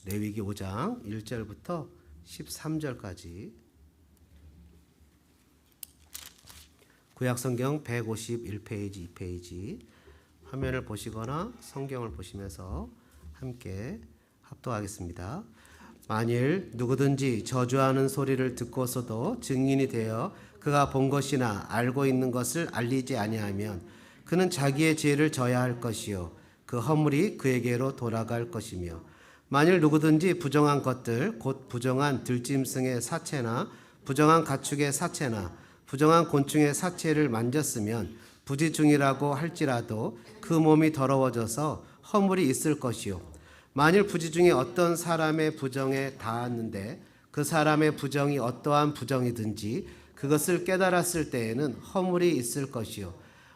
레위기 5장 1절부터 13절까지 구약성경 151페이지, 2페이지 화면을 보시거나 성경을 보시면서 함께 합독하겠습니다. 만일 누구든지 저주하는 소리를 듣고서도 증인이 되어 그가 본 것이나 알고 있는 것을 알리지 아니하면 그는 자기의 죄를 져야 할 것이요 그 허물이 그에게로 돌아갈 것이며 만일 누구든지 부정한 것들 곧 부정한 들짐승의 사체나 부정한 가축의 사체나 부정한 곤충의 사체를 만졌으면 부지중이라고 할지라도 그 몸이 더러워져서 허물이 있을 것이요 만일 부지중에 어떤 사람의 부정에 닿았는데 그 사람의 부정이 어떠한 부정이든지 그것을 깨달았을 때에는 허물이 있을 것이요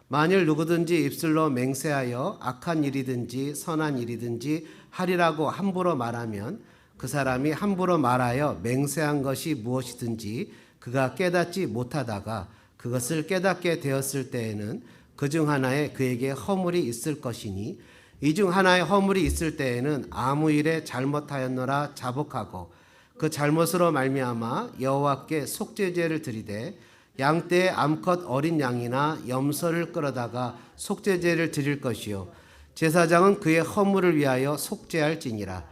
만일 누구든지 입술로 맹세하여 악한 일이든지 선한 일이든지 하리라고 함부로 말하면 그 사람이 함부로 말하여 맹세한 것이 무엇이든지 그가 깨닫지 못하다가 그것을 깨닫게 되었을 때에는 그 중 하나에 그에게 허물이 있을 것이니 이 중 하나의 허물이 있을 때에는 아무 일에 잘못하였노라 자복하고 그 잘못으로 말미암아 여호와께 속죄제를 드리되 양떼의 암컷 어린 양이나 염소를 끌어다가 속죄제를 드릴 것이요 제사장은 그의 허물을 위하여 속죄할지니라.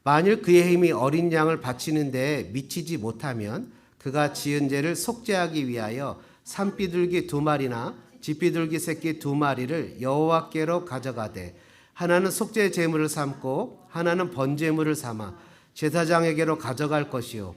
만일 그의 힘이 어린 양을 바치는 데에 미치지 못하면 그가 지은 죄를 속죄하기 위하여 산비둘기 2마리나 쥐비둘기 새끼 2마리를 여호와께로 가져가되 하나는 속죄 제물을 삼고 하나는 번제물을 삼아 제사장에게로 가져갈 것이요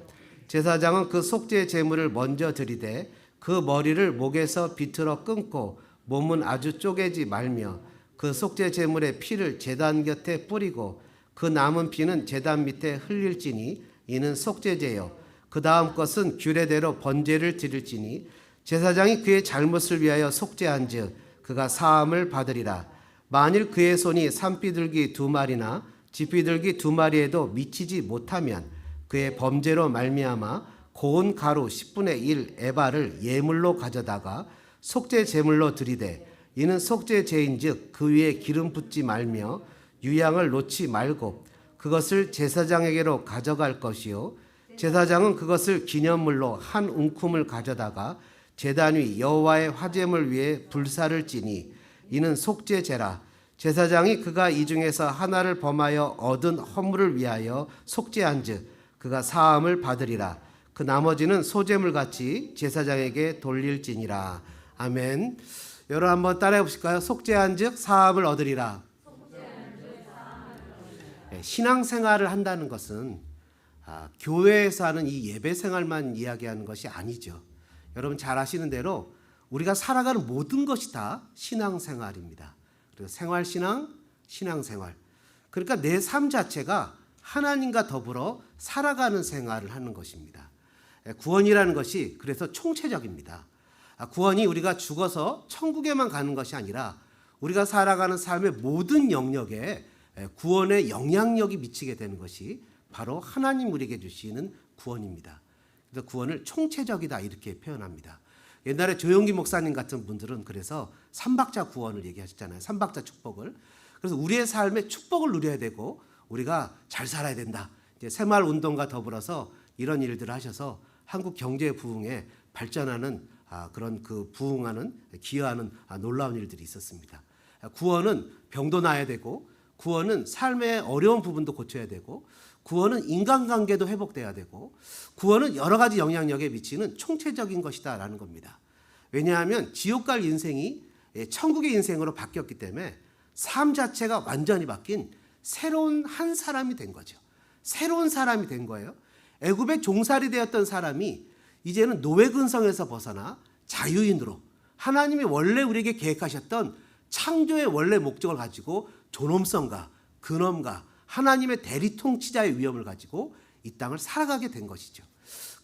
제사장은 그 속죄 제물을 먼저 드리되 그 머리를 목에서 비틀어 끊고 몸은 아주 쪼개지 말며 그 속죄 제물의 피를 제단 곁에 뿌리고 그 남은 피는 제단 밑에 흘릴지니 이는 속죄제요 그 다음 것은 규례대로 번제를 드릴지니 제사장이 그의 잘못을 위하여 속죄한즉 그가 사함을 받으리라. 만일 그의 손이 산비둘기 2마리나 쥐비둘기 2마리에도 미치지 못하면 그의 범죄로 말미암아 고운 가루 10분의 1 에바를 예물로 가져다가 속죄 제물로 드리되 이는 속죄 제인즉 그 위에 기름 붓지 말며 유향을 놓지 말고 그것을 제사장에게로 가져갈 것이요 제사장은 그것을 기념물로 한 웅큼을 가져다가 제단 위 여호와의 화제물 위에 불사를 찌니 이는 속죄제라. 제사장이 그가 이 중에서 하나를 범하여 얻은 허물을 위하여 속죄한즉 그가 사함을 받으리라. 그 나머지는 소제물같이 제사장에게 돌릴지니라. 아멘. 여러분 한번 따라해 보실까요? 속죄한즉 사함을 얻으리라. 신앙생활을 한다는 것은 교회에서 하는 이 예배생활만 이야기하는 것이 아니죠. 여러분 잘 아시는 대로 우리가 살아가는 모든 것이 다 신앙생활입니다. 그리고 생활신앙, 신앙생활. 그러니까 내 삶 자체가 하나님과 더불어 살아가는 생활을 하는 것입니다. 구원이라는 것이 그래서 총체적입니다. 구원이 우리가 죽어서 천국에만 가는 것이 아니라 우리가 살아가는 삶의 모든 영역에 구원의 영향력이 미치게 되는 것이 바로 하나님 우리에게 주시는 구원입니다. 그래서 구원을 총체적이다 이렇게 표현합니다. 옛날에 조용기 목사님 같은 분들은 그래서 삼박자 구원을 얘기하셨잖아요. 삼박자 축복을. 그래서 우리의 삶에 축복을 누려야 되고 우리가 잘 살아야 된다. 이제 새마을 운동과 더불어서 이런 일들을 하셔서 한국 경제 부흥에 발전하는 그런 그 부흥하는 기여하는 놀라운 일들이 있었습니다. 구원은 병도 나야 되고 구원은 삶의 어려운 부분도 고쳐야 되고 구원은 인간관계도 회복돼야 되고 구원은 여러 가지 영향력에 미치는 총체적인 것이다라는 겁니다. 왜냐하면 지옥 갈 인생이 천국의 인생으로 바뀌었기 때문에 삶 자체가 완전히 바뀐 새로운 한 사람이 된 거죠. 새로운 사람이 된 거예요. 애굽의 종살이 되었던 사람이 이제는 노예 근성에서 벗어나 자유인으로 하나님이 원래 우리에게 계획하셨던 창조의 원래 목적을 가지고 존엄성과 근엄과 하나님의 대리 통치자의 위엄을 가지고 이 땅을 살아가게 된 것이죠.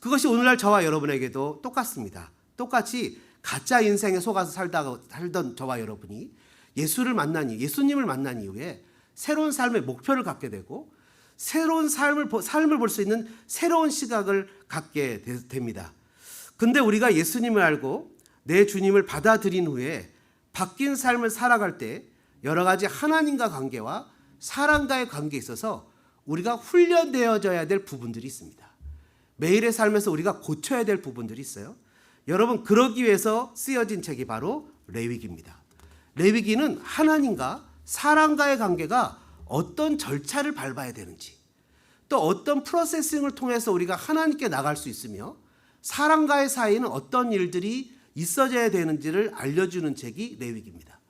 그것이 오늘날 저와 여러분에게도 똑같습니다. 똑같이 가짜 인생에 속아서 살던 저와 여러분이 예수님을 만난 이후에 새로운 삶의 목표를 갖게 되고 새로운 삶을 볼 수 있는 새로운 시각을 갖게 됩니다. 근데 우리가 예수님을 알고 내 주님을 받아들인 후에 바뀐 삶을 살아갈 때 여러 가지 하나님과 관계와 사람과의 관계에 있어서 우리가 훈련되어져야 될 부분들이 있습니다. 매일의 삶에서 우리가 고쳐야 될 부분들이 있어요. 여러분, 그러기 위해서 쓰여진 책이 바로 레위기입니다. 레위기는 하나님과 사람과의 관계가 어떤 절차를 밟아야 되는지, 또 어떤 프로세싱을 통해서 우리가 하나님께 나갈 수 있으며 사람과의 사이에는 어떤 일들이 있어져야 되는지를 알려주는 책이 레위기입니다.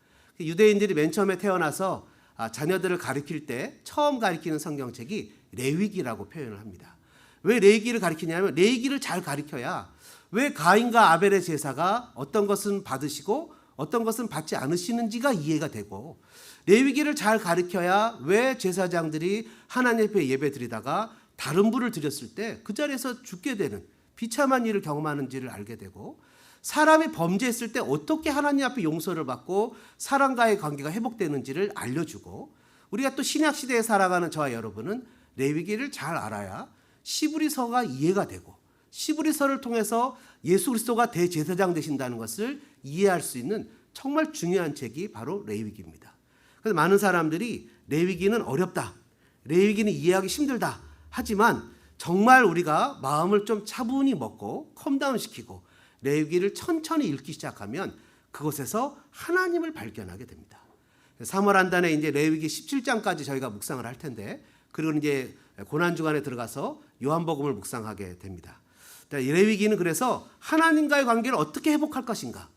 유대인들이 맨 처음에 태어나서 자녀들을 가르칠 때 처음 가르치는 성경책이 레위기라고 표현을 합니다. 왜 레위기를 가르치냐면 레위기를 잘 가르쳐야 왜 가인과 아벨의 제사가 어떤 것은 받으시고 어떤 것은 받지 않으시는지가 이해가 되고, 레위기를 잘 가르쳐야 왜 제사장들이 하나님 앞에 예배 드리다가 다른 불을 드렸을 때 그 자리에서 죽게 되는 비참한 일을 경험하는지를 알게 되고, 사람이 범죄했을 때 어떻게 하나님 앞에 용서를 받고 사람과의 관계가 회복되는지를 알려주고, 우리가 또 신약 시대에 살아가는 저와 여러분은 레위기를 잘 알아야 시브리서가 이해가 되고, 시브리서를 통해서 예수 그리스도가 대제사장 되신다는 것을 이해할 수 있는 정말 중요한 책이 바로 레위기입니다. 그래서 많은 사람들이 레위기는 어렵다, 레위기는 이해하기 힘들다 하지만, 정말 우리가 마음을 좀 차분히 먹고 컴다운 시키고 레위기를 천천히 읽기 시작하면 그곳에서 하나님을 발견하게 됩니다. 3월 한 달에 이제 레위기 17장까지 저희가 묵상을 할 텐데, 그리고 이제 고난 주간에 들어가서 요한복음을 묵상하게 됩니다. 레위기는 그래서 하나님과의 관계를 어떻게 회복할 것인가,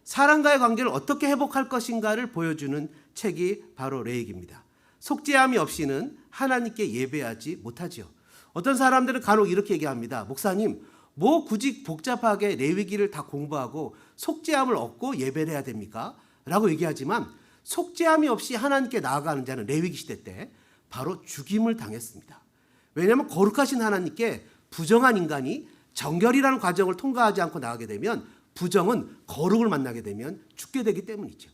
사람과의 관계를 어떻게 회복할 것인가를 보여주는 책이 바로 레위기입니다. 속죄함이 없이는 하나님께 예배하지 못하지요. 어떤 사람들은 간혹 이렇게 얘기합니다. 목사님, 뭐 굳이 복잡하게 레위기를 다 공부하고 속죄함을 얻고 예배를 해야 됩니까? 라고 얘기하지만, 속죄함이 없이 하나님께 나아가는 자는 레위기 시대 때 바로 죽임을 당했습니다. 왜냐하면 거룩하신 하나님께 부정한 인간이 정결이라는 과정을 통과하지 않고 나가게 되면, 부정은 거룩을 만나게 되면 죽게 되기 때문이죠.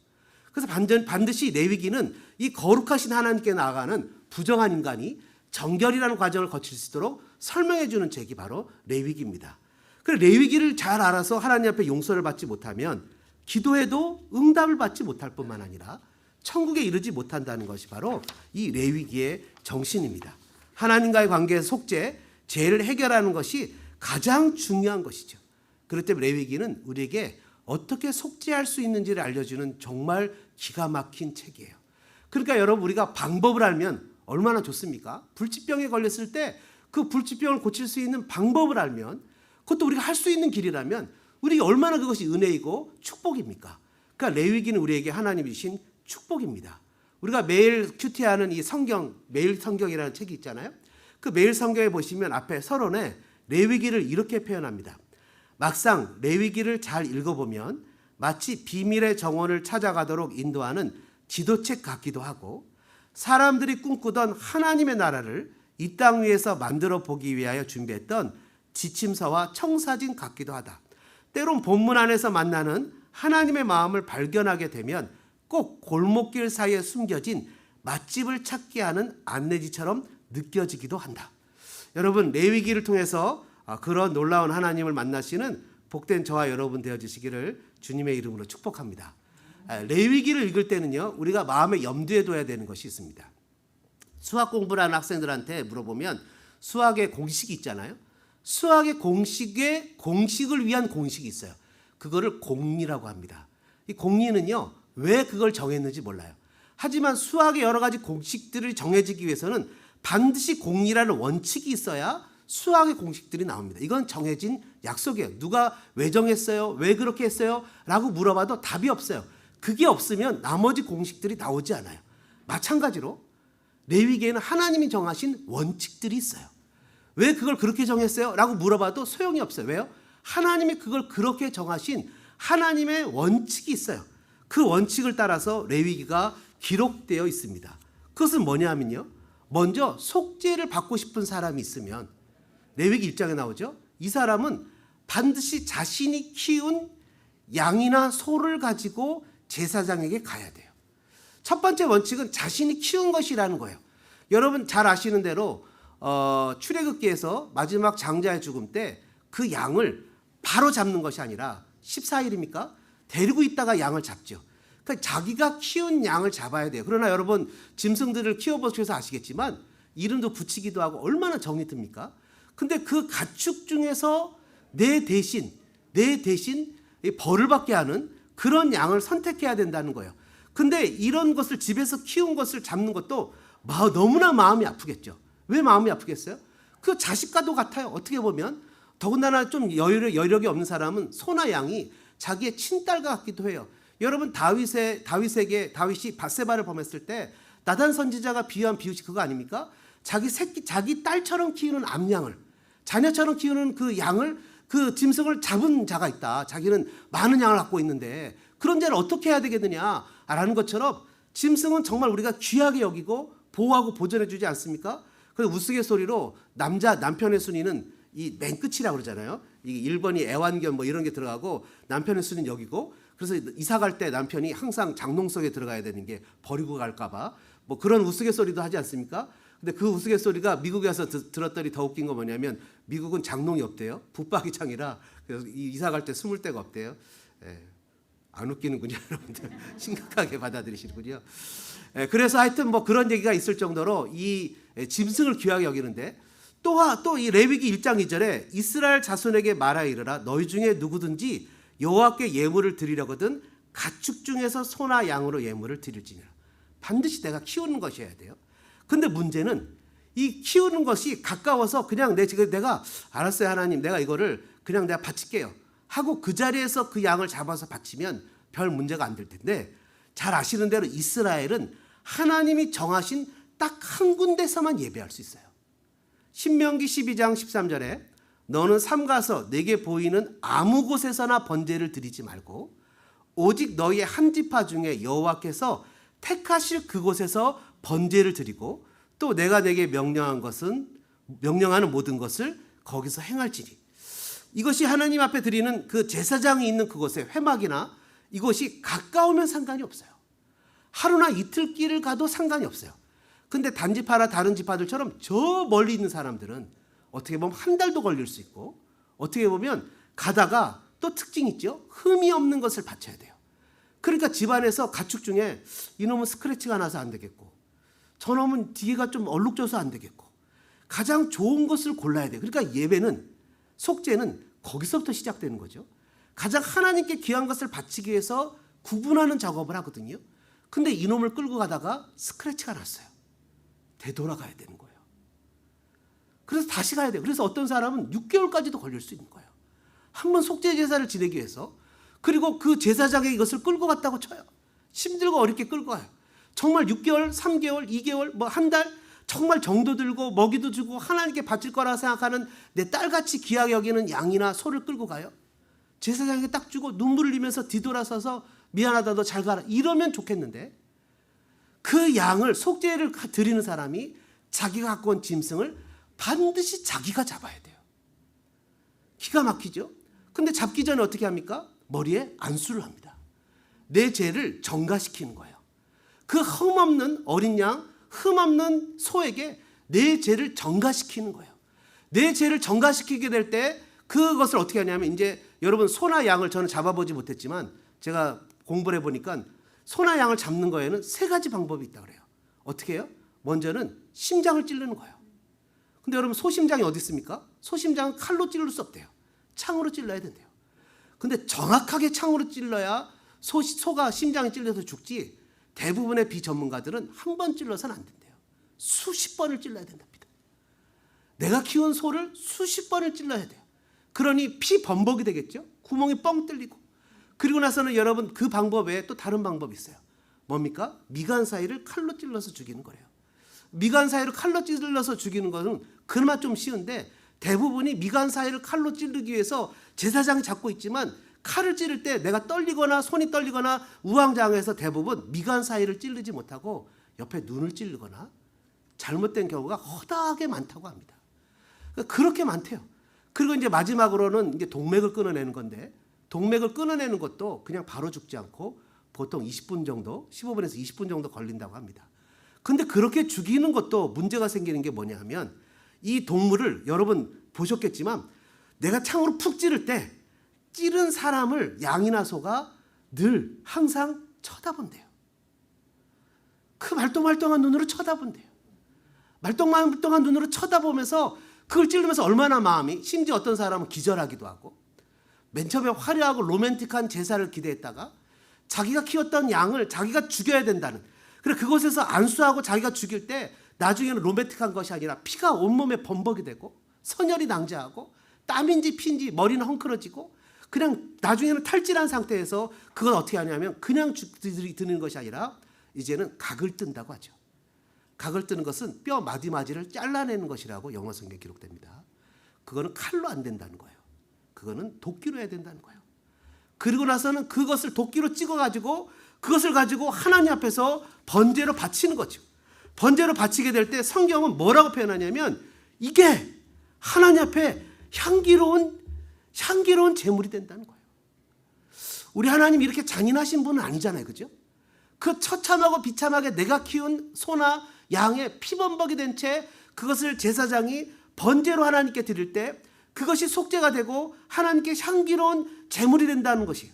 그래서 반드시 레위기는 이 거룩하신 하나님께 나아가는 부정한 인간이 정결이라는 과정을 거칠 수 있도록 설명해 주는 책이 바로 레위기입니다. 그래서 레위기를 잘 알아서 하나님 앞에 용서를 받지 못하면 기도해도 응답을 받지 못할 뿐만 아니라 천국에 이르지 못한다는 것이 바로 이 레위기의 정신입니다. 하나님과의 관계에서 속죄, 죄를 해결하는 것이 가장 중요한 것이죠. 그렇기 때문에 레위기는 우리에게 어떻게 속죄할 수 있는지를 알려주는 정말 기가 막힌 책이에요. 그러니까 여러분, 우리가 방법을 알면 얼마나 좋습니까? 불치병에 걸렸을 때 그 불치병을 고칠 수 있는 방법을 알면, 그것도 우리가 할 수 있는 길이라면 우리에게 얼마나 그것이 은혜이고 축복입니까? 그러니까 레위기는 우리에게 하나님이 주신 축복입니다. 우리가 매일 큐티하는 이 성경, 매일 성경이라는 책이 있잖아요. 그 매일 성경에 보시면 앞에 서론에 레위기를 이렇게 표현합니다. 막상 레위기를 잘 읽어보면 마치 비밀의 정원을 찾아가도록 인도하는 지도책 같기도 하고, 사람들이 꿈꾸던 하나님의 나라를 이 땅 위에서 만들어 보기 위하여 준비했던 지침서와 청사진 같기도 하다. 때론 본문 안에서 만나는 하나님의 마음을 발견하게 되면 꼭 골목길 사이에 숨겨진 맛집을 찾게 하는 안내지처럼 느껴지기도 한다. 여러분, 레위기를 통해서 그런 놀라운 하나님을 만나시는 복된 저와 여러분 되어주시기를 주님의 이름으로 축복합니다. 레위기를 읽을 때는요, 우리가 마음에 염두에 둬야 되는 것이 있습니다. 수학 공부를 하는 학생들한테 물어보면 수학의 공식이 있잖아요. 수학의 공식을 위한 공식이 있어요. 그거를 공리라고 합니다. 이 공리는요, 왜 그걸 정했는지 몰라요. 하지만 수학의 여러 가지 공식들이 정해지기 위해서는 반드시 공리라는 원칙이 있어야 수학의 공식들이 나옵니다. 이건 정해진 약속이에요. 누가 왜 정했어요? 왜 그렇게 했어요? 라고 물어봐도 답이 없어요. 그게 없으면 나머지 공식들이 나오지 않아요. 마찬가지로 레위기에는 하나님이 정하신 원칙들이 있어요. 왜 그걸 그렇게 정했어요? 라고 물어봐도 소용이 없어요. 왜요? 하나님이 그걸 그렇게 정하신 하나님의 원칙이 있어요. 그 원칙을 따라서 레위기가 기록되어 있습니다. 그것은 뭐냐면요, 먼저 속죄를 받고 싶은 사람이 있으면 레위기 1장에 나오죠. 이 사람은 반드시 자신이 키운 양이나 소를 가지고 제사장에게 가야 돼요. 첫 번째 원칙은 자신이 키운 것이라는 거예요. 여러분 잘 아시는 대로 출애굽기에서 마지막 장자의 죽음 때 그 양을 바로 잡는 것이 아니라 14일입니까? 데리고 있다가 양을 잡죠. 그러니까 자기가 키운 양을 잡아야 돼요. 그러나 여러분 짐승들을 키워보셔서 아시겠지만 이름도 붙이기도 하고 얼마나 정이 듭니까? 근데 그 가축 중에서 내 대신 벌을 받게 하는 그런 양을 선택해야 된다는 거예요. 근데 이런 것을 집에서 키운 것을 잡는 것도 너무나 마음이 아프겠죠. 왜 마음이 아프겠어요? 그 자식과도 같아요. 어떻게 보면 더군다나 좀 여력이 없는 사람은 소나 양이 자기의 친딸과 같기도 해요. 여러분 다윗이 밧세바를 범했을 때 나단 선지자가 비유한 비유이 그거 아닙니까? 자기 딸처럼 키우는 암양을, 자녀처럼 키우는 그 양을, 그 짐승을 잡은 자가 있다. 자기는 많은 양을 갖고 있는데 그런 자를 어떻게 해야 되겠느냐라는 것처럼 짐승은 정말 우리가 귀하게 여기고 보호하고 보존해 주지 않습니까? 그래서 우스갯소리로 남편의 순위는 이 맨 끝이라고 그러잖아요. 이 1번이 애완견 뭐 이런 게 들어가고 남편의 순위는 여기고, 그래서 이사 갈 때 남편이 항상 장롱 속에 들어가야 되는 게 버리고 갈까 봐 뭐 그런 우스갯소리도 하지 않습니까? 근데 그 우스갯소리가 미국에 와서 들었더니 더 웃긴 거 뭐냐면 미국은 장롱이 없대요. 붙박이장이라. 그래서 이사 갈 때 숨을 데가 없대요. 안 웃기는군요. 여러분들 심각하게 받아들이시는군요. 그래서 하여튼 뭐 그런 얘기가 있을 정도로 이 짐승을 귀하게 여기는데, 또 이 레위기 1장 2절에 이스라엘 자손에게 말하여 이르라 너희 중에 누구든지 여호와께 예물을 드리려거든 가축 중에서 소나 양으로 예물을 드릴지니라. 반드시 내가 키우는 것이어야 돼요. 근데 문제는 이 키우는 것이 가까워서 그냥 내가 알았어요 하나님, 내가 이거를 그냥 내가 바칠게요 하고 그 자리에서 그 양을 잡아서 바치면 별 문제가 안 될 텐데, 잘 아시는 대로 이스라엘은 하나님이 정하신 딱 한 군데서만 예배할 수 있어요. 신명기 12장 13절에 너는 삼가서 내게 보이는 아무 곳에서나 번제를 드리지 말고 오직 너희의 한 지파 중에 여호와께서 택하실 그곳에서 번제를 드리고 또 내가 내게 명령하는 모든 것을 거기서 행할지니. 이것이 하나님 앞에 드리는 그 제사장이 있는 그곳에 회막이나 이것이 가까우면 상관이 없어요. 하루나 이틀 길을 가도 상관이 없어요. 근데 단지파나 다른 지파들처럼 저 멀리 있는 사람들은 어떻게 보면 한 달도 걸릴 수 있고, 어떻게 보면 가다가 또 특징이 있죠. 흠이 없는 것을 바쳐야 돼요. 그러니까 집안에서 가축 중에 이놈은 스크래치가 나서 안 되겠고 저놈은 뒤가 좀 얼룩져서 안 되겠고 가장 좋은 것을 골라야 돼요. 그러니까 예배는, 속죄는 거기서부터 시작되는 거죠. 가장 하나님께 귀한 것을 바치기 위해서 구분하는 작업을 하거든요. 근데 이놈을 끌고 가다가 스크래치가 났어요. 되돌아가야 되는 거예요. 그래서 다시 가야 돼요. 그래서 어떤 사람은 6개월까지도 걸릴 수 있는 거예요. 한번 속죄 제사를 지내기 위해서. 그리고 그 제사장이 이것을 끌고 갔다고 쳐요. 힘들고 어렵게 끌고 가요. 정말 6개월, 3개월, 2개월, 뭐 한 달, 정말 정도 들고 먹이도 주고 하나님께 바칠 거라 생각하는 내 딸같이 귀하게 여기는 양이나 소를 끌고 가요. 제사장에게 딱 주고 눈물을 흘리면서 뒤돌아서서 미안하다 너 잘 가라 이러면 좋겠는데, 그 양을 속죄를 드리는 사람이 자기가 갖고 온 짐승을 반드시 자기가 잡아야 돼요. 기가 막히죠. 근데 잡기 전에 어떻게 합니까? 머리에 안수를 합니다. 내 죄를 정가시키는 거예요. 그 흠없는 어린 양, 흠없는 소에게 내 죄를 정가시키는 거예요. 내 죄를 정가시키게 될 때 그것을 어떻게 하냐면, 이제 여러분 소나 양을 저는 잡아보지 못했지만 제가 공부를 해보니까 소나 양을 잡는 거에는 3가지 방법이 있다고 그래요. 어떻게 해요? 먼저는 심장을 찌르는 거예요. 근데 여러분 소심장이 어디 있습니까? 소심장은 칼로 찌를 수 없대요. 창으로 찔러야 된대요. 근데 정확하게 창으로 찔러야 소가 심장이 찔려서 죽지, 대부분의 비전문가들은 한 번 찔러서는 안 된대요. 수십 번을 찔러야 된답니다. 내가 키운 소를 수십 번을 찔러야 돼요. 그러니 피 범벅이 되겠죠. 구멍이 뻥 뚫리고. 그리고 나서는 여러분 그 방법 외에 또 다른 방법이 있어요. 뭡니까? 미간 사이를 칼로 찔러서 죽이는 거예요. 미간 사이를 칼로 찔러서 죽이는 것은 그나마 좀 쉬운데, 대부분이 미간 사이를 칼로 찌르기 위해서 제사장이 잡고 있지만 칼을 찌를 때 내가 떨리거나 손이 떨리거나 우왕좌왕해서 대부분 미간 사이를 찌르지 못하고 옆에 눈을 찌르거나 잘못된 경우가 허다하게 많다고 합니다. 그렇게 많대요. 그리고 이제 마지막으로는 이제 동맥을 끊어내는 건데, 동맥을 끊어내는 것도 그냥 바로 죽지 않고 보통 20분 정도, 15분에서 20분 정도 걸린다고 합니다. 근데 그렇게 죽이는 것도 문제가 생기는 게 뭐냐 하면, 이 동물을 여러분 보셨겠지만 내가 창으로 푹 찌를 때 찌른 사람을 양이나 소가 늘 항상 쳐다본대요. 그 말똥말똥한 눈으로 쳐다본대요. 말똥말똥한 눈으로 쳐다보면서 그걸 찌르면서 얼마나 마음이, 심지어 어떤 사람은 기절하기도 하고, 맨 처음에 화려하고 로맨틱한 제사를 기대했다가 자기가 키웠던 양을 자기가 죽여야 된다는, 그래 그곳에서 안수하고 자기가 죽일 때 나중에는 로맨틱한 것이 아니라 피가 온몸에 범벅이 되고 선혈이 낭자하고 땀인지 피인지 머리는 헝클어지고 그냥 나중에는 탈진한 상태에서 그건 어떻게 하냐면 그냥 드는 것이 아니라 이제는 각을 뜬다고 하죠. 각을 뜨는 것은 뼈 마디마디를 잘라내는 것이라고 영어 성경에 기록됩니다. 그거는 칼로 안 된다는 거예요. 그거는 도끼로 해야 된다는 거예요. 그리고 나서는 그것을 도끼로 찍어가지고 그것을 가지고 하나님 앞에서 번제로 바치는 거죠. 번제로 바치게 될 때 성경은 뭐라고 표현하냐면 이게 하나님 앞에 향기로운 제물이 된다는 거예요. 우리 하나님 이렇게 잔인하신 분은 아니잖아요. 그죠? 그 처참하고 비참하게 내가 키운 소나 양의 피범벅이 된 채 그것을 제사장이 번제로 하나님께 드릴 때 그것이 속죄가 되고 하나님께 향기로운 제물이 된다는 것이에요.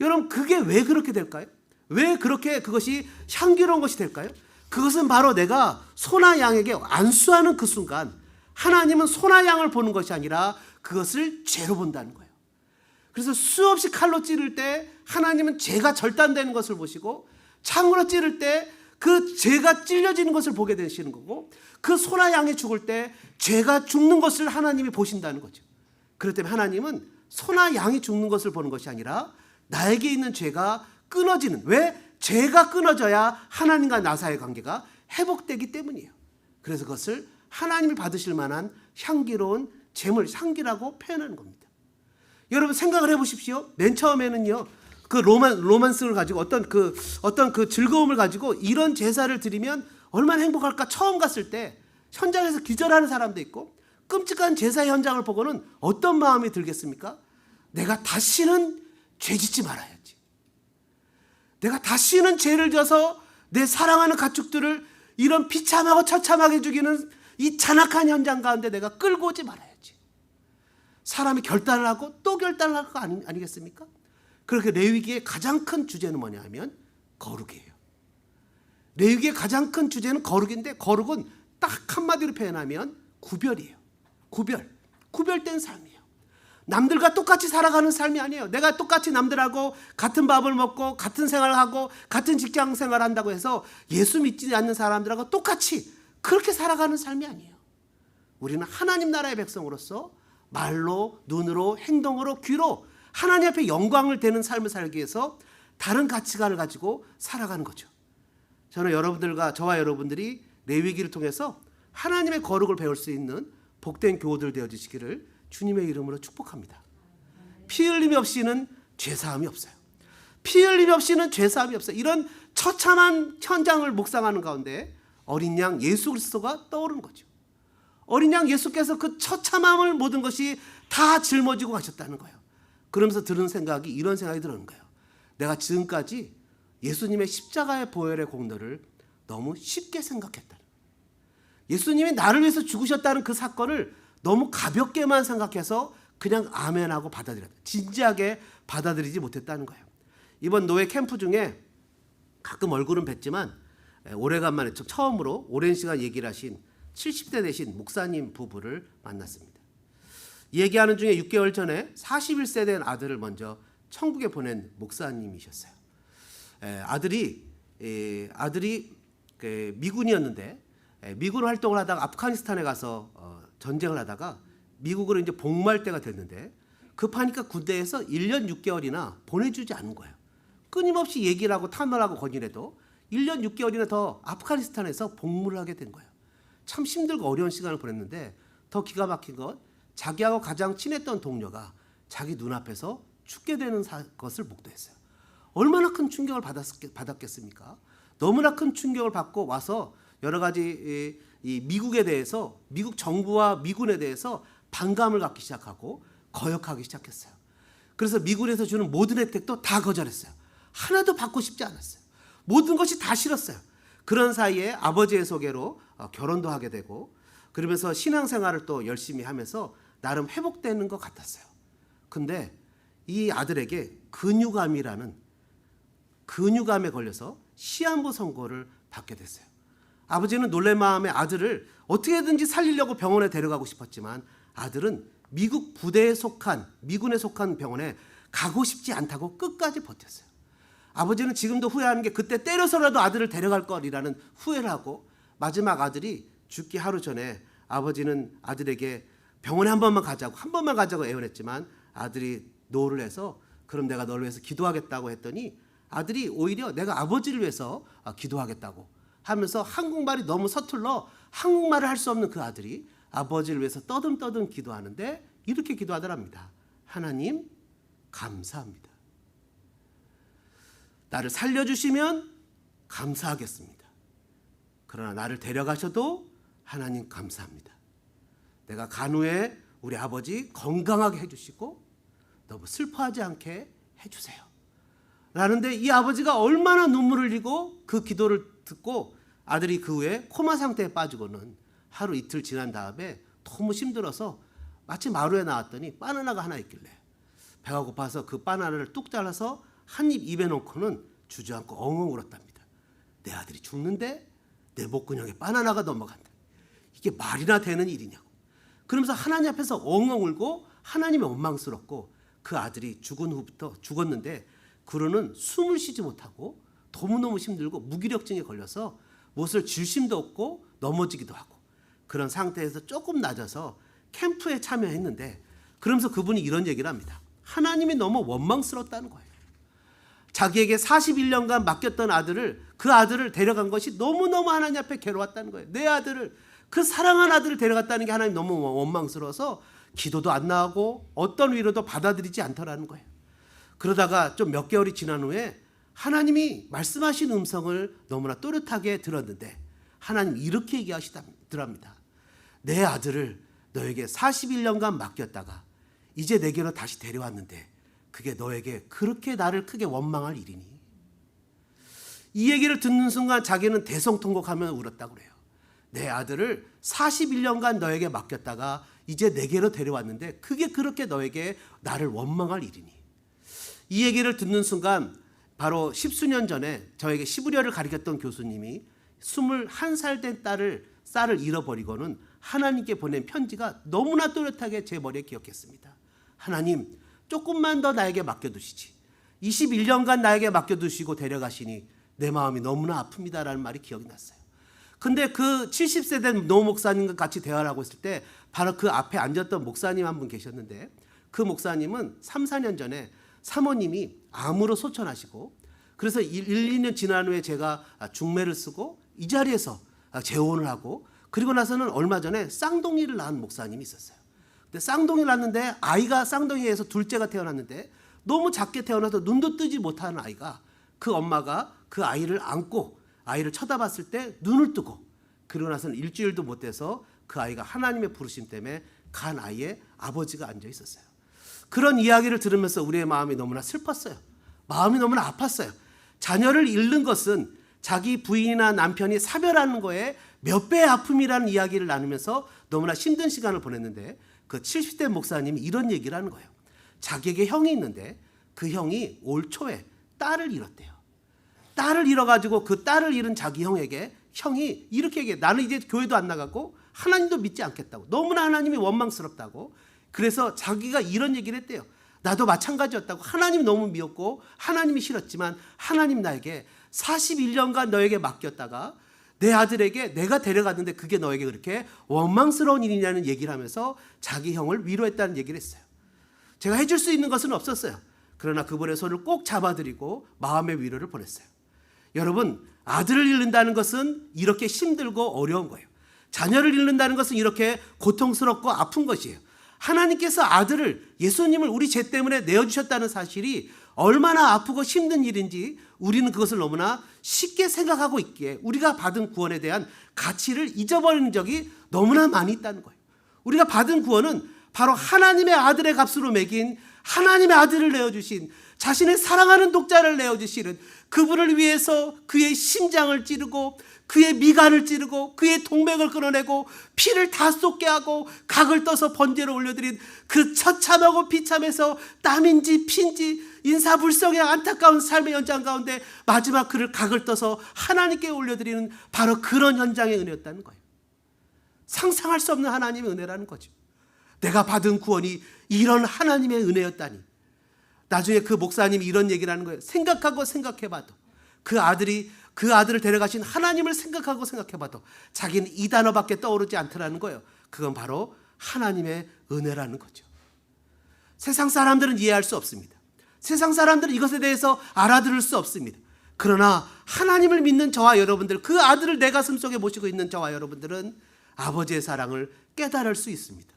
여러분 그게 왜 그렇게 될까요? 왜 그렇게 그것이 향기로운 것이 될까요? 그것은 바로 내가 소나 양에게 안수하는 그 순간 하나님은 소나 양을 보는 것이 아니라 그것을 죄로 본다는 거예요. 그래서 수없이 칼로 찌를 때 하나님은 죄가 절단되는 것을 보시고 창으로 찌를 때 그 죄가 찔려지는 것을 보게 되시는 거고 그 소나 양이 죽을 때 죄가 죽는 것을 하나님이 보신다는 거죠. 그렇기 때문에 하나님은 소나 양이 죽는 것을 보는 것이 아니라 나에게 있는 죄가 끊어지는, 왜? 죄가 끊어져야 하나님과 나 사이의 관계가 회복되기 때문이에요. 그래서 그것을 하나님이 받으실 만한 향기로운 제물, 향기라고 표현하는 겁니다. 여러분 생각을 해보십시오. 맨 처음에는요, 그 로만스를 가지고 어떤 그 즐거움을 가지고 이런 제사를 드리면 얼마나 행복할까. 처음 갔을 때 현장에서 기절하는 사람도 있고 끔찍한 제사 현장을 보고는 어떤 마음이 들겠습니까? 내가 다시는 죄 짓지 말아야지. 내가 다시는 죄를 져서 내 사랑하는 가축들을 이런 비참하고 처참하게 죽이는 이 잔악한 현장 가운데 내가 끌고 오지 말아야지. 사람이 결단을 하고 또 결단을 할 거 아니겠습니까? 그렇게 레위기의 가장 큰 주제는 뭐냐 하면 거룩이에요. 레위기의 가장 큰 주제는 거룩인데 거룩은 딱 한마디로 표현하면 구별이에요. 구별된 삶이에요. 남들과 똑같이 살아가는 삶이 아니에요. 내가 똑같이 남들하고 같은 밥을 먹고 같은 생활을 하고 같은 직장 생활을 한다고 해서 예수 믿지 않는 사람들하고 똑같이 그렇게 살아가는 삶이 아니에요. 우리는 하나님 나라의 백성으로서 말로, 눈으로, 행동으로, 귀로 하나님 앞에 영광을 되는 삶을 살기 위해서 다른 가치관을 가지고 살아가는 거죠. 저는 저와 여러분들이 레위기를 통해서 하나님의 거룩을 배울 수 있는 복된 교우들 되어주시기를 주님의 이름으로 축복합니다. 피 흘림이 없이는 죄사함이 없어요. 피 흘림이 없이는 죄사함이 없어요. 이런 처참한 현장을 묵상하는 가운데 어린 양 예수 그리스도가 떠오르는 거죠. 어린 양 예수께서 그 처참함을 모든 것이 다 짊어지고 가셨다는 거예요. 그러면서 들은 생각이 이런 생각이 드는 거예요. 내가 지금까지 예수님의 십자가의 보혈의 공로를 너무 쉽게 생각했다. 예수님이 나를 위해서 죽으셨다는 그 사건을 너무 가볍게만 생각해서 그냥 아멘하고 받아들였다. 진지하게 받아들이지 못했다는 거예요. 이번 노예 캠프 중에 가끔 얼굴은 뵀지만 오래간만에 처음으로 오랜 시간 얘기를 하신 70대 되신 목사님 부부를 만났습니다. 얘기하는 중에 6개월 전에 41세 된 아들을 먼저 천국에 보낸 목사님이셨어요. 아들이 미군이었는데 미군 활동을 하다가 아프가니스탄에 가서 전쟁을 하다가 미국으로 이제 복무할 때가 됐는데 급하니까 군대에서 1년 6개월이나 보내주지 않은 거예요. 끊임없이 얘기를 하고 탐험하고 건의해도 1년 6개월이나 더 아프가니스탄에서 복무를 하게 된 거예요. 참 힘들고 어려운 시간을 보냈는데 더 기가 막힌 건 자기하고 가장 친했던 동료가 자기 눈앞에서 죽게 되는 것을 목도했어요. 얼마나 큰 충격을 받았겠습니까? 너무나 큰 충격을 받고 와서 여러 가지 이 미국에 대해서, 미국 정부와 미군에 대해서 반감을 갖기 시작하고 거역하기 시작했어요. 그래서 미군에서 주는 모든 혜택도 다 거절했어요. 하나도 받고 싶지 않았어요. 모든 것이 다 싫었어요. 그런 사이에 아버지의 소개로 결혼도 하게 되고 그러면서 신앙생활을 또 열심히 하면서 나름 회복되는 것 같았어요. 근데 이 아들에게 근육암에 걸려서 시한부 선고를 받게 됐어요. 아버지는 놀란 마음에 아들을 어떻게든지 살리려고 병원에 데려가고 싶었지만 아들은 미국 부대에 속한, 미군에 속한 병원에 가고 싶지 않다고 끝까지 버텼어요. 아버지는 지금도 후회하는 게 그때 때려서라도 아들을 데려갈 거리라는 후회를 하고, 마지막 아들이 죽기 하루 전에 아버지는 아들에게 병원에 한 번만 가자고 애원했지만 아들이 노를 해서 그럼 내가 너를 위해서 기도하겠다고 했더니 아들이 오히려 내가 아버지를 위해서 기도하겠다고 하면서 한국말이 너무 서툴러 한국말을 할 수 없는 그 아들이 아버지를 위해서 떠듬떠듬 기도하는데 이렇게 기도하더랍니다. 하나님 감사합니다. 나를 살려주시면 감사하겠습니다. 그러나 나를 데려가셔도 하나님 감사합니다. 내가 간 후에 우리 아버지 건강하게 해주시고 너무 슬퍼하지 않게 해주세요. 라는데 이 아버지가 얼마나 눈물을 흘리고 그 기도를 듣고 아들이 그 후에 코마 상태에 빠지고는 하루 이틀 지난 다음에 너무 힘들어서 마치 마루에 나왔더니 바나나가 하나 있길래 배가 고파서 그 바나나를 뚝 잘라서 한 입 입에 넣고는 주저앉고 엉엉 울었답니다. 내 아들이 죽는데 내 목구멍에 바나나가 넘어간다. 이게 말이나 되는 일이냐고. 그러면서 하나님 앞에서 엉엉 울고 하나님이 원망스럽고 그 아들이 죽은 후부터 죽었는데 그로는 숨을 쉬지 못하고 너무너무 힘들고 무기력증에 걸려서 무엇을 쥘 힘도 없고 넘어지기도 하고 그런 상태에서 조금 낮아서 캠프에 참여했는데 그러면서 그분이 이런 얘기를 합니다. 하나님이 너무 원망스럽다는 거예요. 자기에게 41년간 맡겼던 아들을 그 아들을 데려간 것이 너무너무 하나님 앞에 괴로웠다는 거예요. 내 아들을 그 사랑한 아들을 데려갔다는 게 하나님 너무 원망스러워서 기도도 안 나오고 어떤 위로도 받아들이지 않더라는 거예요. 그러다가 좀 몇 개월이 지난 후에 하나님이 말씀하신 음성을 너무나 또렷하게 들었는데 하나님 이렇게 얘기하시더랍니다. 내 아들을 너에게 41년간 맡겼다가 이제 내게로 다시 데려왔는데 그게 너에게 그렇게 나를 크게 원망할 일이니? 이 얘기를 듣는 순간 자기는 대성통곡하며 울었다고 그래요. 내 아들을 41년간 너에게 맡겼다가 이제 내게로 데려왔는데 그게 그렇게 너에게 나를 원망할 일이니? 이 얘기를 듣는 순간 바로 십수년 전에 저에게 시부려를 가르쳤던 교수님이 21살 된 쌀을 잃어버리고는 하나님께 보낸 편지가 너무나 또렷하게 제 머리에 기억했습니다. 하나님 조금만 더 나에게 맡겨두시지. 21년간 나에게 맡겨두시고 데려가시니 내 마음이 너무나 아픕니다라는 말이 기억이 났어요. 근데 그 70세 된 노 목사님과 같이 대화를 하고 있을 때 바로 그 앞에 앉았던 목사님 한 분 계셨는데 그 목사님은 3, 4년 전에 사모님이 암으로 소천하시고 그래서 1, 2년 지난 후에 제가 중매를 쓰고 이 자리에서 재혼을 하고 그리고 나서는 얼마 전에 쌍둥이를 낳은 목사님이 있었어요. 근데 쌍둥이를 낳았는데 아이가 쌍둥이에서 둘째가 태어났는데 너무 작게 태어나서 눈도 뜨지 못하는 아이가 그 엄마가 그 아이를 안고 아이를 쳐다봤을 때 눈을 뜨고 그러고 나서는 일주일도 못 돼서 그 아이가 하나님의 부르심 때문에 간 아이의 아버지가 앉아 있었어요. 그런 이야기를 들으면서 우리의 마음이 너무나 슬펐어요. 마음이 너무나 아팠어요. 자녀를 잃는 것은 자기 부인이나 남편이 사별하는 거에 몇 배의 아픔이라는 이야기를 나누면서 너무나 힘든 시간을 보냈는데 그 70대 목사님이 이런 얘기를 하는 거예요. 자기에게 형이 있는데 그 형이 올 초에 딸을 잃었대요. 딸을 잃어가지고 그 딸을 잃은 자기 형에게 형이 이렇게 얘기해. 나는 이제 교회도 안 나가고 하나님도 믿지 않겠다고. 너무나 하나님이 원망스럽다고. 그래서 자기가 이런 얘기를 했대요. 나도 마찬가지였다고. 하나님 너무 미웠고 하나님이 싫었지만 하나님 나에게 41년간 너에게 맡겼다가 내 아들에게 내가 데려갔는데 그게 너에게 그렇게 원망스러운 일이냐는 얘기를 하면서 자기 형을 위로했다는 얘기를 했어요. 제가 해줄 수 있는 것은 없었어요. 그러나 그분의 손을 꼭 잡아드리고 마음의 위로를 보냈어요. 여러분, 아들을 잃는다는 것은 이렇게 힘들고 어려운 거예요. 자녀를 잃는다는 것은 이렇게 고통스럽고 아픈 것이에요. 하나님께서 아들을, 예수님을 우리 죄 때문에 내어주셨다는 사실이 얼마나 아프고 힘든 일인지 우리는 그것을 너무나 쉽게 생각하고 있기에 우리가 받은 구원에 대한 가치를 잊어버리는 적이 너무나 많이 있다는 거예요. 우리가 받은 구원은 바로 하나님의 아들의 값으로 매긴 하나님의 아들을 내어주신, 자신의 사랑하는 독자를 내어주시는 그분을 위해서 그의 심장을 찌르고 그의 미간을 찌르고 그의 동맥을 끊어내고 피를 다 쏟게 하고 각을 떠서 번제로 올려드린 그 처참하고 비참해서 땀인지 피인지 인사불성의 안타까운 삶의 현장 가운데 마지막 그를 각을 떠서 하나님께 올려드리는 바로 그런 현장의 은혜였다는 거예요. 상상할 수 없는 하나님의 은혜라는 거죠. 내가 받은 구원이 이런 하나님의 은혜였다니. 나중에 그 목사님이 이런 얘기를 하는 거예요. 생각하고 생각해봐도 그 아들을 데려가신 하나님을 생각하고 생각해봐도 자기는 이 단어밖에 떠오르지 않더라는 거예요. 그건 바로 하나님의 은혜라는 거죠. 세상 사람들은 이해할 수 없습니다. 세상 사람들은 이것에 대해서 알아들을 수 없습니다. 그러나 하나님을 믿는 저와 여러분들, 그 아들을 내 가슴 속에 모시고 있는 저와 여러분들은 아버지의 사랑을 깨달을 수 있습니다.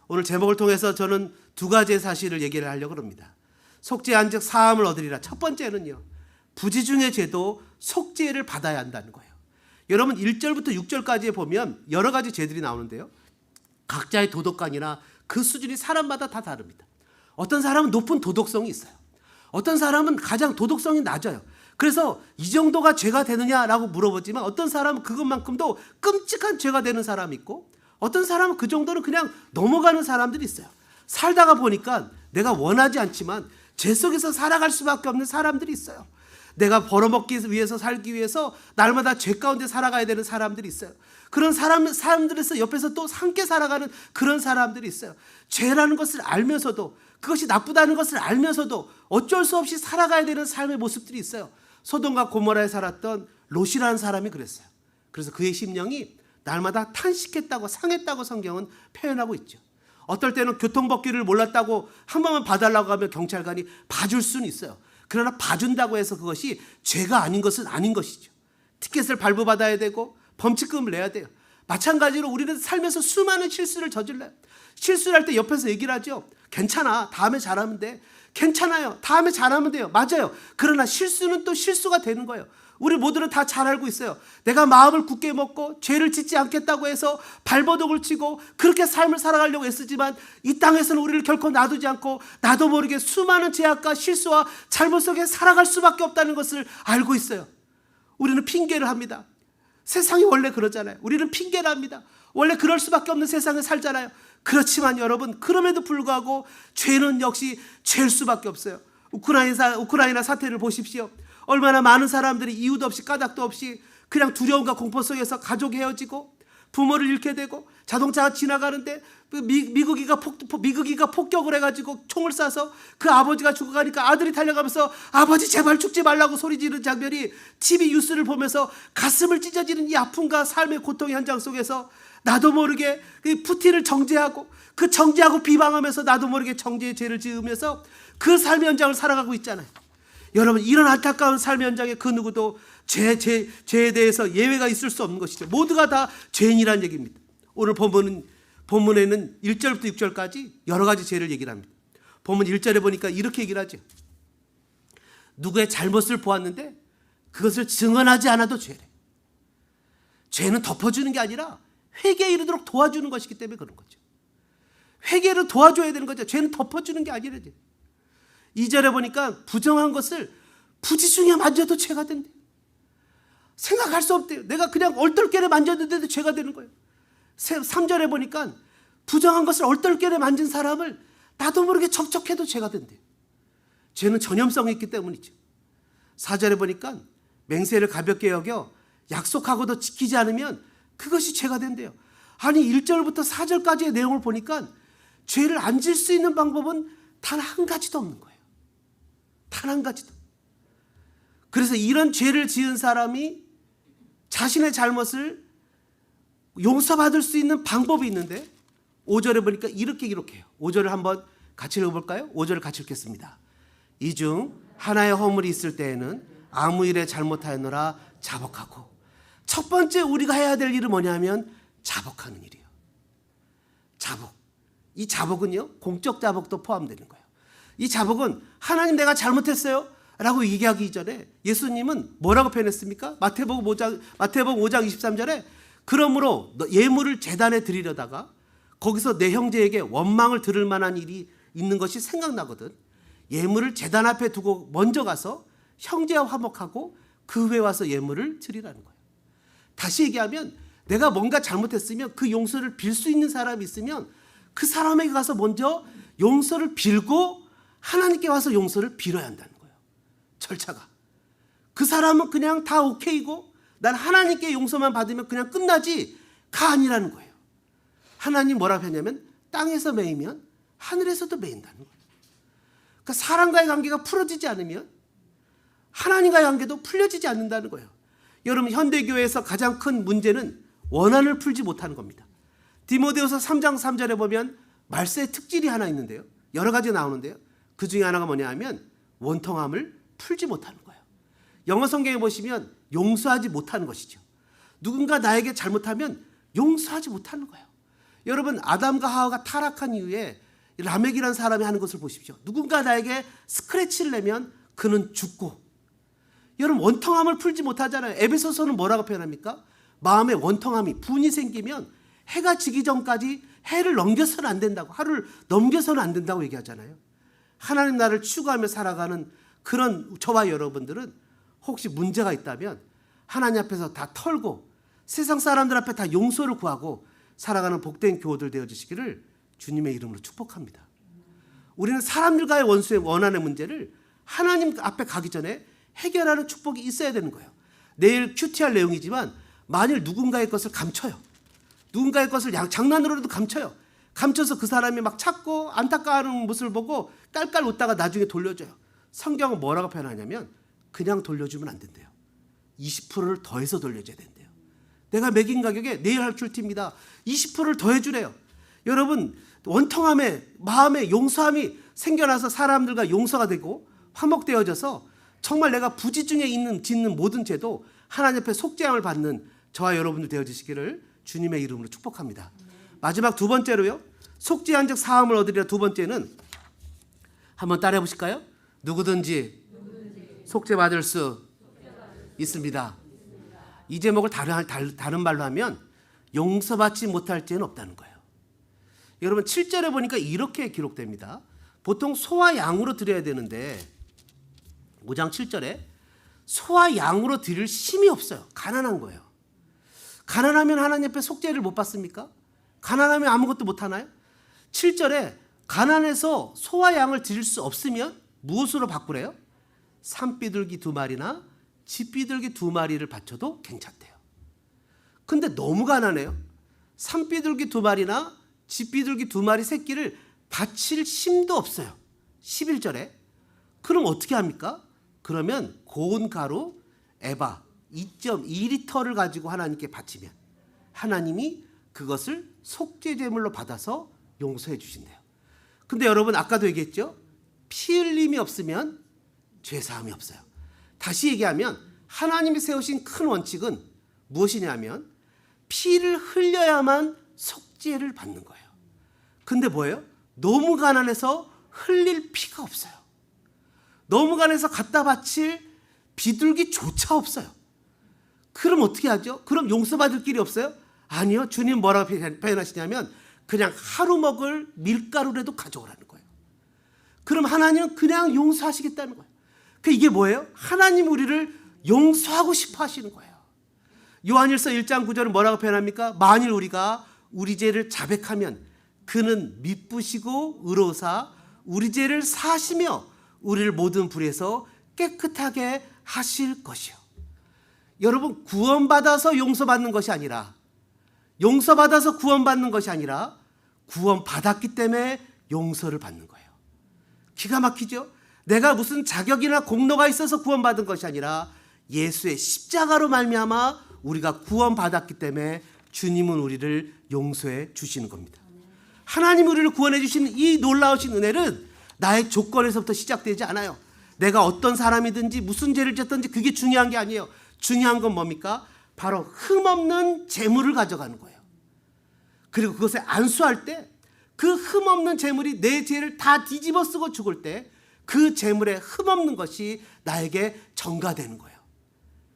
오늘 제목을 통해서 저는 두 가지의 사실을 얘기를 하려고 합니다. 속죄한 즉 사함을 얻으리라. 첫 번째는요, 부지중의 죄도 속죄를 받아야 한다는 거예요. 여러분 1절부터 6절까지에 보면 여러 가지 죄들이 나오는데요, 각자의 도덕관이나 그 수준이 사람마다 다 다릅니다. 어떤 사람은 높은 도덕성이 있어요. 어떤 사람은 가장 도덕성이 낮아요. 그래서 이 정도가 죄가 되느냐라고 물어보지만 어떤 사람은 그것만큼도 끔찍한 죄가 되는 사람이 있고, 어떤 사람은 그 정도는 그냥 넘어가는 사람들이 있어요. 살다가 보니까 내가 원하지 않지만 죄 속에서 살아갈 수밖에 없는 사람들이 있어요. 내가 벌어먹기 위해서, 살기 위해서 날마다 죄 가운데 살아가야 되는 사람들이 있어요. 그런 사람들에서 옆에서 또 함께 살아가는 그런 사람들이 있어요. 죄라는 것을 알면서도, 그것이 나쁘다는 것을 알면서도 어쩔 수 없이 살아가야 되는 삶의 모습들이 있어요. 소돔과 고모라에 살았던 롯이라는 사람이 그랬어요. 그래서 그의 심령이 날마다 탄식했다고, 상했다고 성경은 표현하고 있죠. 어떨 때는 교통법규를 몰랐다고 한 번만 봐달라고 하면 경찰관이 봐줄 수는 있어요. 그러나 봐준다고 해서 그것이 죄가 아닌 것은 아닌 것이죠. 티켓을 발부받아야 되고 범칙금을 내야 돼요. 마찬가지로 우리는 살면서 수많은 실수를 저질러요. 실수를 할 때 옆에서 얘기를 하죠. 괜찮아, 다음에 잘하면 돼. 괜찮아요, 다음에 잘하면 돼요. 맞아요. 그러나 실수는 또 실수가 되는 거예요. 우리 모두는 다 잘 알고 있어요. 내가 마음을 굳게 먹고 죄를 짓지 않겠다고 해서 발버둥을 치고 그렇게 삶을 살아가려고 애쓰지만 이 땅에서는 우리를 결코 놔두지 않고 나도 모르게 수많은 죄악과 실수와 잘못 속에 살아갈 수밖에 없다는 것을 알고 있어요. 우리는 핑계를 합니다. 세상이 원래 그러잖아요. 우리는 핑계를 합니다. 원래 그럴 수밖에 없는 세상에 살잖아요. 그렇지만 여러분, 그럼에도 불구하고 죄는 역시 죄일 수밖에 없어요. 우크라이나 사태를 보십시오. 얼마나 많은 사람들이 이유도 없이 까닭도 없이 그냥 두려움과 공포 속에서 가족이 헤어지고 부모를 잃게 되고, 자동차가 지나가는데 미국이가 폭격을 해가지고 총을 쏴서 그 아버지가 죽어가니까 아들이 달려가면서 아버지 제발 죽지 말라고 소리 지르는 장면이 TV 뉴스를 보면서 가슴을 찢어지는 이 아픔과 삶의 고통의 현장 속에서 나도 모르게 그 푸틴을 정죄하고 그 정죄하고 비방하면서 나도 모르게 정죄의 죄를 지으면서 그 삶의 현장을 살아가고 있잖아요. 여러분, 이런 안타까운 삶의 현장에 그 누구도 죄에 대해서 예외가 있을 수 없는 것이죠. 모두가 다 죄인이라는 얘기입니다. 오늘 본문에는 1절부터 6절까지 여러 가지 죄를 얘기를 합니다. 본문 1절에 보니까 이렇게 얘기를 하죠. 누구의 잘못을 보았는데 그것을 증언하지 않아도 죄래. 죄는 덮어주는 게 아니라 회개에 이르도록 도와주는 것이기 때문에 그런 거죠. 회개를 도와줘야 되는 거죠. 죄는 덮어주는 게 아니래요. 2절에 보니까 부정한 것을 부지중에 만져도 죄가 된대요. 생각할 수 없대요. 내가 그냥 얼떨결에 만졌는데도 죄가 되는 거예요. 3절에 보니까 부정한 것을 얼떨결에 만진 사람을 나도 모르게 접촉해도 죄가 된대요. 죄는 전염성이 있기 때문이죠. 4절에 보니까 맹세를 가볍게 여겨 약속하고도 지키지 않으면 그것이 죄가 된대요. 아니 1절부터 4절까지의 내용을 보니까 죄를 안 질 수 있는 방법은 단 한 가지도 없는 거예요. 단 한 가지도. 그래서 이런 죄를 지은 사람이 자신의 잘못을 용서받을 수 있는 방법이 있는데 5절에 보니까 이렇게 기록해요. 5절을 한번 같이 읽어볼까요? 5절을 같이 읽겠습니다. 이 중 하나의 허물이 있을 때에는 아무 일에 잘못하였노라 자복하고. 첫 번째 우리가 해야 될 일은 뭐냐면 자복하는 일이에요. 자복. 이 자복은요, 공적 자복도 포함되는 거예요. 이 자복은 하나님 내가 잘못했어요 라고 얘기하기 이전에 예수님은 뭐라고 표현했습니까? 마태복음 5장 23절에 그러므로 예물을 제단에 드리려다가 거기서 내 형제에게 원망을 들을 만한 일이 있는 것이 생각나거든. 예물을 제단 앞에 두고 먼저 가서 형제와 화목하고 그 후에 와서 예물을 드리라는 거예요. 다시 얘기하면 내가 뭔가 잘못했으면 그 용서를 빌 수 있는 사람이 있으면 그 사람에게 가서 먼저 용서를 빌고 하나님께 와서 용서를 빌어야 한다는 거예요. 절차가. 그 사람은 그냥 다 오케이고 난 하나님께 용서만 받으면 그냥 끝나지가 아니라는 거예요. 하나님 뭐라고 했냐면 땅에서 매이면 하늘에서도 매인다는 거예요. 그러니까 사람과의 관계가 풀어지지 않으면 하나님과의 관계도 풀려지지 않는다는 거예요. 여러분, 현대교회에서 가장 큰 문제는 원한을 풀지 못하는 겁니다. 디모데후서 3장 3절에 보면 말세의 특질이 하나 있는데요. 여러 가지 나오는데요. 그 중에 하나가 뭐냐 하면 원통함을 풀지 못하는 거예요. 영어 성경에 보시면 용서하지 못하는 것이죠. 누군가 나에게 잘못하면 용서하지 못하는 거예요. 여러분, 아담과 하와가 타락한 이후에 라멕이라는 사람이 하는 것을 보십시오. 누군가 나에게 스크래치를 내면 그는 죽고. 여러분, 원통함을 풀지 못하잖아요. 에베소서는 뭐라고 표현합니까? 마음에 원통함이, 분이 생기면 해가 지기 전까지 해를 넘겨서는 안 된다고, 하루를 넘겨서는 안 된다고 얘기하잖아요. 하나님 나라를 추구하며 살아가는 그런 저와 여러분들은 혹시 문제가 있다면 하나님 앞에서 다 털고 세상 사람들 앞에 다 용서를 구하고 살아가는 복된 교우들 되어주시기를 주님의 이름으로 축복합니다. 우리는 사람들과의 원한의 문제를 하나님 앞에 가기 전에 해결하는 축복이 있어야 되는 거예요. 내일 큐티할 내용이지만 만일 누군가의 것을 감춰요. 누군가의 것을 장난으로라도 감춰요. 감춰서 그 사람이 막 찾고 안타까워하는 모습을 보고 깔깔 웃다가 나중에 돌려줘요. 성경은 뭐라고 표현하냐면 그냥 돌려주면 안 된대요. 20%를 더해서 돌려줘야 된대요. 내가 매긴 가격에 내일 할 큐티입니다. 20%를 더해주래요. 여러분, 원통함에 마음에 용서함이 생겨나서 사람들과 용서가 되고 화목되어져서 정말 내가 부지중에 짓는 모든 죄도 하나님 앞에 속죄함을 받는 저와 여러분들 되어주시기를 주님의 이름으로 축복합니다. 마지막 두 번째로요. 속죄한 즉 사함을 얻으리라. 두 번째는 한번 따라해 보실까요? 누구든지 속죄받을 수 있습니다. 이 제목을 다른 말로 하면 용서받지 못할 죄는 없다는 거예요. 여러분, 7절에 보니까 이렇게 기록됩니다. 보통 소와 양으로 드려야 되는데 5장 7절에 소와 양으로 드릴 힘이 없어요. 가난한 거예요. 가난하면 하나님 앞에 속죄를 못 받습니까? 가난하면 아무것도 못 하나요? 7절에 가난해서 소와 양을 드릴 수 없으면 무엇으로 바꾸래요? 산비둘기 2마리나 쥐비둘기 2마리를 바쳐도 괜찮대요. 근데 너무 가난해요. 산비둘기 2마리나 쥐비둘기 2마리 새끼를 바칠 힘도 없어요. 11절에. 그럼 어떻게 합니까? 그러면 고운 가루 에바 2.2리터를 가지고 하나님께 바치면 하나님이 그것을 속죄제물로 받아서 용서해 주신대요. 근데 여러분, 아까도 얘기했죠? 피 흘림이 없으면 죄사함이 없어요. 다시 얘기하면 하나님이 세우신 큰 원칙은 무엇이냐면 피를 흘려야만 속죄를 받는 거예요. 근데 뭐예요? 너무 가난해서 흘릴 피가 없어요. 너무 가난해서 갖다 바칠 비둘기조차 없어요. 그럼 어떻게 하죠? 그럼 용서받을 길이 없어요? 아니요. 주님 뭐라고 표현하시냐면 그냥 하루 먹을 밀가루라도 가져오라는 거예요. 그럼 하나님은 그냥 용서하시겠다는 거예요. 이게 뭐예요? 하나님 우리를 용서하고 싶어 하시는 거예요. 요한일서 1장 9절은 뭐라고 표현합니까? 만일 우리가 우리 죄를 자백하면 그는 미쁘시고 의로우사 우리 죄를 사하시며 우리를 모든 불에서 깨끗하게 하실 것이요. 여러분, 구원받아서 용서받는 것이 아니라 용서받아서 구원받는 것이 아니라 구원받았기 때문에 용서를 받는 거예요. 기가 막히죠? 내가 무슨 자격이나 공로가 있어서 구원받은 것이 아니라 예수의 십자가로 말미암아 우리가 구원받았기 때문에 주님은 우리를 용서해 주시는 겁니다. 하나님 우리를 구원해 주시는 이 놀라우신 은혜는 나의 조건에서부터 시작되지 않아요. 내가 어떤 사람이든지 무슨 죄를 졌든지 그게 중요한 게 아니에요. 중요한 건 뭡니까? 바로 흠없는 재물을 가져가는 거예요. 그리고 그것에 안수할 때 그 흠없는 재물이 내 죄를 다 뒤집어 쓰고 죽을 때 그 재물에 흠없는 것이 나에게 전가되는 거예요.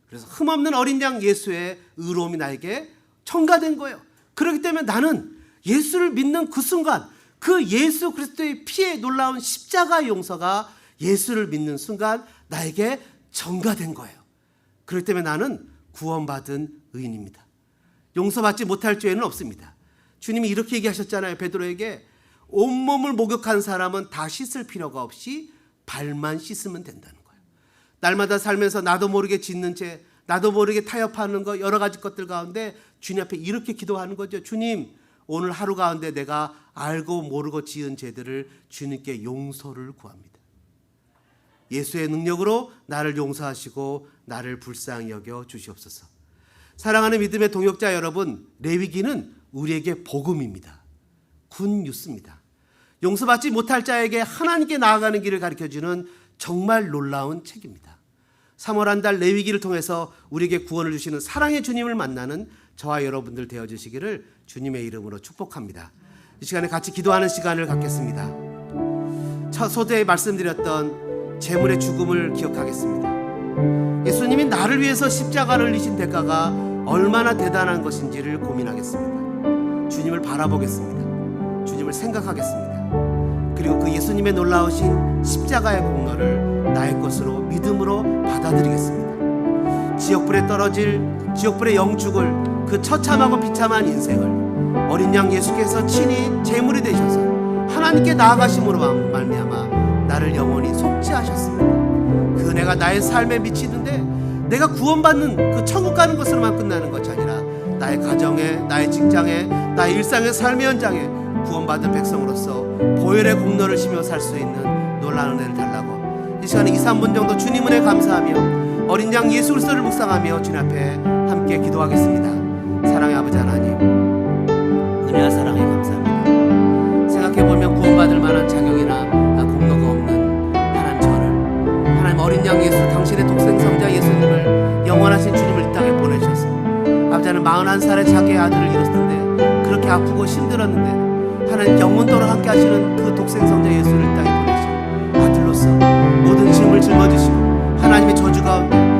그래서 흠없는 어린 양 예수의 의로움이 나에게 전가된 거예요. 그렇기 때문에 나는 예수를 믿는 그 순간 그 예수 그리스도의 피의 놀라운 십자가의 용서가 예수를 믿는 순간 나에게 전가된 거예요. 그렇기 때문에 나는 구원받은 의인입니다. 용서받지 못할 죄는 없습니다. 주님이 이렇게 얘기하셨잖아요. 베드로에게 온몸을 목욕한 사람은 다 씻을 필요가 없이 발만 씻으면 된다는 거예요. 날마다 살면서 나도 모르게 짓는 죄, 나도 모르게 타협하는 거, 여러 가지 것들 가운데 주님 앞에 이렇게 기도하는 거죠. 주님, 오늘 하루 가운데 내가 알고 모르고 지은 죄들을 주님께 용서를 구합니다. 예수의 능력으로 나를 용서하시고 나를 불쌍히 여겨 주시옵소서. 사랑하는 믿음의 동역자 여러분, 레위기는 우리에게 복음입니다. 굿뉴스입니다. 용서받지 못할 자에게 하나님께 나아가는 길을 가르쳐주는 정말 놀라운 책입니다. 3월 한 달 레위기를 통해서 우리에게 구원을 주시는 사랑의 주님을 만나는 저와 여러분들 되어주시기를 주님의 이름으로 축복합니다. 이 시간에 같이 기도하는 시간을 갖겠습니다. 첫 소대에 말씀드렸던 재물의 죽음을 기억하겠습니다. 예수님이 나를 위해서 십자가를 지신 대가가 얼마나 대단한 것인지를 고민하겠습니다. 주님을 바라보겠습니다. 주님을 생각하겠습니다. 그리고 그 예수님의 놀라우신 십자가의 공로를 나의 것으로 믿음으로 받아들이겠습니다. 지옥불에 떨어질 지옥불의 영축을 그 처참하고 비참한 인생을 어린 양 예수께서 친히 제물이 되셔서 하나님께 나아가심으로 말미암아 나를 영원히 속죄하셨습니다. 그 은혜가 나의 삶에 미치는데 내가 구원받는 그 천국 가는 것으로만 끝나는 것이 아니라 나의 가정에, 나의 직장에, 나의 일상의 삶의 현장에 구원받은 백성으로서 보혈의 공로를 쉬며 살 수 있는 놀라운 은혜를 달라고 이 시간에 2, 3분 정도 주님 은혜 감사하며 어린 양 예수 그리스도를 묵상하며 주님 앞에 함께 기도하겠습니다. 사랑의 아버지 하나님, 은혜와 사랑에 감사합니다. 생각해보면 구원받을 만한 자격이나 공로가 없는 하나님 저를, 하나님 어린 양 예수, 당신의 독생성자 예수님을, 영원하신 주님을 이 땅에 보내주셔서 아버지는 41살에 자기의 아들을 잃었을 텐데 그렇게 아프고 힘들었는데 하나님 영원토록 함께 하시는 그 독생성자 예수를 이 땅에 보내시고 아들로서 모든 짐을 짊어지시고 하나님의 저주 가운데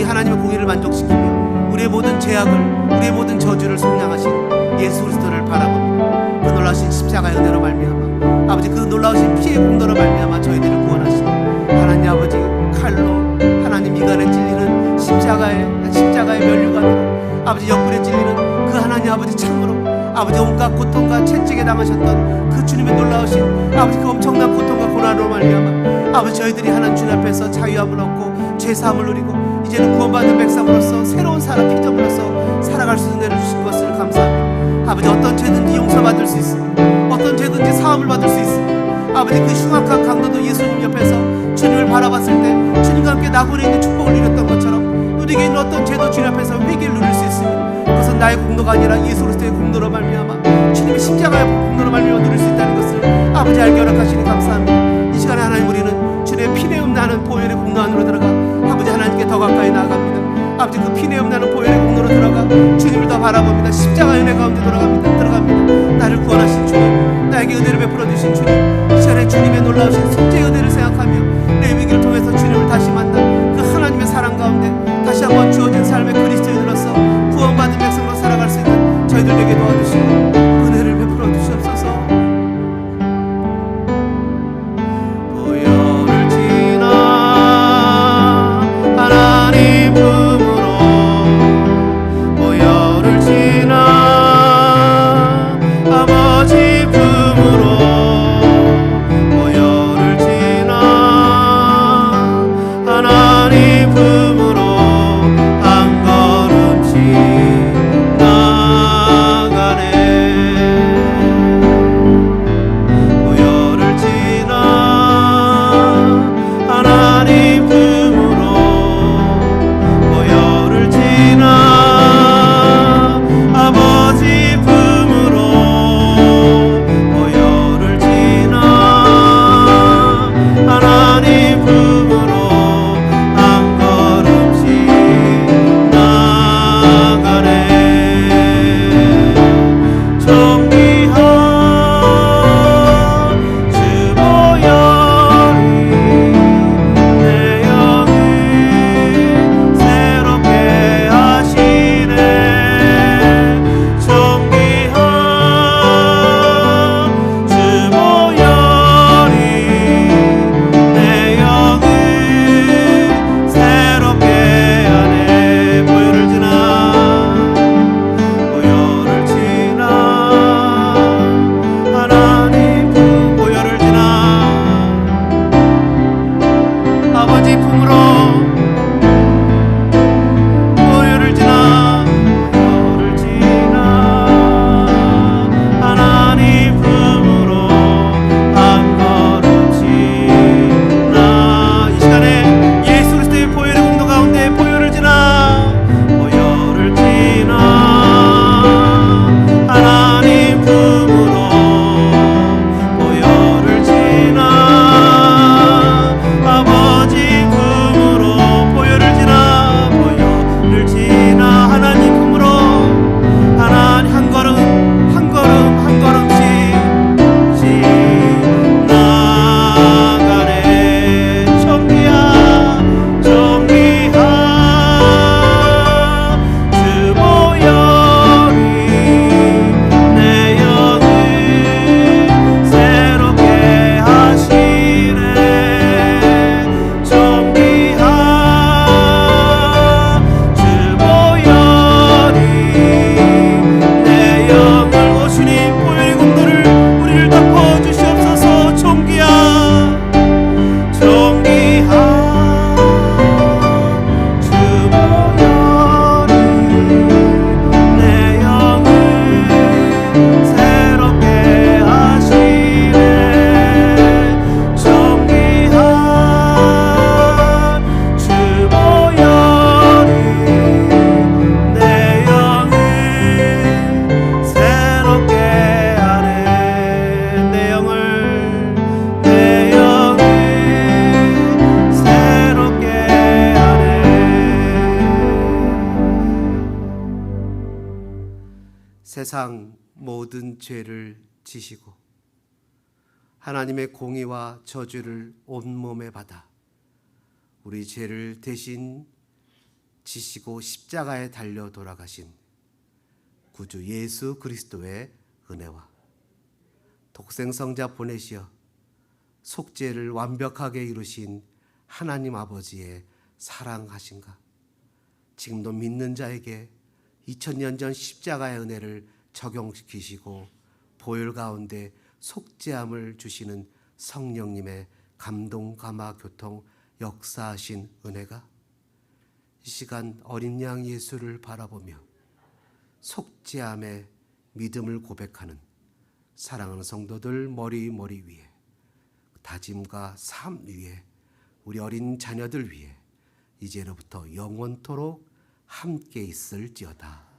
하나님의 공의를 만족시키며 우리의 모든 죄악을, 우리의 모든 저주를 속량하신 예수 그리스도를 바라봅니다. 그 놀라우신 십자가의 은혜로 말미암아 아버지, 그 놀라우신 피의 공로로 말미암아 저희들을 구원하시고 하나님 아버지, 칼로 하나님 이간에 찔리는 십자가의 면류관으로 아버지 옆구리에 찔리는 그 하나님 아버지 참으로 아버지 온갖 고통과 채찍에 당하셨던 그 주님의 놀라우신 아버지 그 엄청난 고통과 고난으로 말미암아 아버지 저희들이 하나님 주님 앞에서 자유함을 얻고 죄사함을 누리고 이제는 구원받은 백성으로서 새로운 사람 피조물로서 살아갈 수 있는 은혜를 주신 것을 감사합니다. 아버지 어떤 죄든지 용서받을 수 있습니다. 어떤 죄든지 사함을 받을 수 있습니다. 아버지 그 흉악한 강도도 예수님 옆에서 주님을 바라봤을 때 주님과 함께 낙원에 있는 축복을 누렸던 것처럼 우리에게 있는 어떤 죄도 주님 앞에서 회개를 누릴 수 있습니다. 그것은 나의 공로가 아니라 예수 그리스도의 공로로 말미암아 주님의 십자가의 공로로 말미암아 누릴 수 있다는 것을 아버지 알게 허락하시니 감사합니다. 이 시간에 하나님 우리는 주님의 피내음 나는 보혈의 공로 안으로 들어가 아버지 하나님께 더 가까이 나아갑니다. 아버지 그 피내음 나는 보혈의 공로로 들어가 주님을 더 바라봅니다. 십자가의 은혜 가운데 들어갑니다. 나를 구원하신 주님, 나에게 은혜를 베풀어 주신 주님, 이 시간에 주님의 놀라우신 속죄의 은혜를 생각하며 레위기를 통해서 주님을 다시 만나 그 하나님의 사랑 가운데 다시 한번 주어진 삶의 그리스도인으로서 구원받은 백성으로 살아갈 수 있는 저희들 되게 도와주시고 은혜를 베풀어 주시옵소서. 보혈을 지나 하나님 품으로, 보혈을 지나 아버지 품으로 세상 모든 죄를 지시고 하나님의 공의와 저주를 온몸에 받아 우리 죄를 대신 지시고 십자가에 달려 돌아가신 구주 예수 그리스도의 은혜와 독생성자 보내시어 속죄를 완벽하게 이루신 하나님 아버지의 사랑하신가, 지금도 믿는 자에게 2000년 전 십자가의 은혜를 적용시키시고 보혈 가운데 속죄함을 주시는 성령님의 감동, 감화, 교통, 역사하신 은혜가 이 시간 어린 양 예수를 바라보며 속죄함의 믿음을 고백하는 사랑하는 성도들 머리 위에, 다짐과 삶 위에, 우리 어린 자녀들 위에 이제로부터 영원토록 함께 있을지어다.